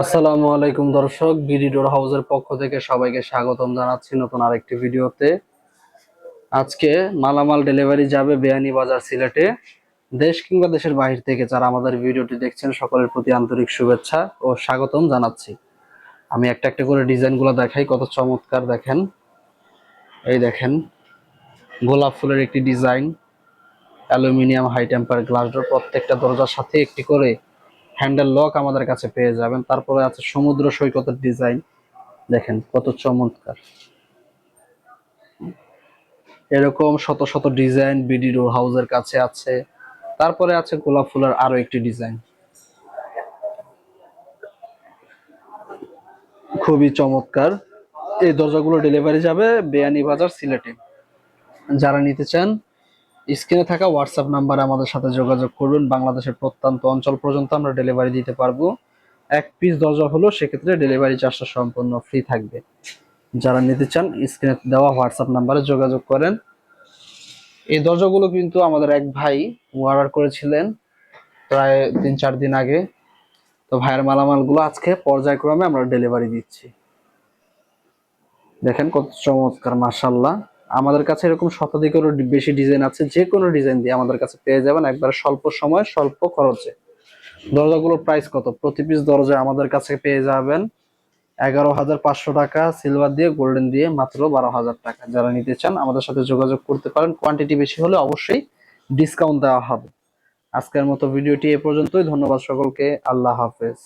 আসসালামু আলাইকুম দর্শক, বিডি ডোর হাউসের পক্ষ থেকে সবাইকে স্বাগতম জানাচ্ছি নতুন আরেকটি ভিডিওতে। আজকে মালামাল ডেলিভারি যাবে বিয়ানীবাজার সিলেটে। দেশ কিংবা দেশের বাহির থেকে যারা আমাদের ভিডিওটি দেখছেন সকলের প্রতি আন্তরিক শুভেচ্ছা ও স্বাগতম জানাচ্ছি। আমি একটা একটা করে ডিজাইনগুলো দেখাই, কত চমৎকার দেখেন। এই দেখেন, গোলাপ ফুলের একটি design, aluminium high temper glass door, প্রত্যেকটা দরজার সাথে একটি করে হ্যান্ডেল লক আমাদের কাছে পেয়ে যাবেন। তারপরে আছে সমুদ্র সৈকতের ডিজাইন, দেখেন কত চমৎকার। এরকম শত শত ডিজাইন বিডি ডোর হাউসের কাছে আছে। তারপরে আছে গোলাপ ফুলের আরো একটি ডিজাইন, খুবই চমৎকার। এই দরজাগুলো ডেলিভারি যাবে বিয়ানীবাজার সিলেটে। যারা নিতে চান স্ক্রিনে থাকা হোয়াটসঅ্যাপ নাম্বারে আমাদের সাথে যোগাযোগ করবেন। বাংলাদেশের প্রত্যন্ত অঞ্চল পর্যন্ত আমরা ডেলিভারি দিতে পারবো। এক পিস দরজা হলো সেক্ষেত্রে ডেলিভারি চার্জটা সম্পূর্ণ ফ্রি থাকবে। যারা নিতে চান স্ক্রিনে দেওয়া হোয়াটসঅ্যাপ নাম্বারে যোগাযোগ করেন। এই দরজাগুলো কিন্তু আমাদের এক ভাই অর্ডার করেছিলেন প্রায় 3-4 দিন আগে। তো ভাইয়ের মালামালগুলো আজকে পর্যায়ক্রমে আমরা ডেলিভারি দিচ্ছি। দেখেন কত চমৎকার, মাশাআল্লাহ। আমাদের কাছে এরকম শতাধিকেরও বেশি ডিজাইন আছে, যে কোনো ডিজাইন দিয়ে আমাদের কাছে পেয়ে যাবেন একবারে স্বল্প সময় স্বল্প খরচে। দরজাগুলোর প্রাইস কত? প্রতি পিস দরজা আমাদের কাছে পেয়ে যাবেন 11,500 টাকা সিলভার দিয়ে, গোল্ডেন দিয়ে মাত্র 12,000 টাকা। যারা নিতে চান আমাদের সাথে যোগাযোগ করতে পারেন। কোয়ান্টিটি বেশি হলে অবশ্যই ডিসকাউন্ট দেওয়া হবে। আজকের মতো ভিডিওটি এ পর্যন্তই। ধন্যবাদ সকলকে। আল্লাহ হাফেজ।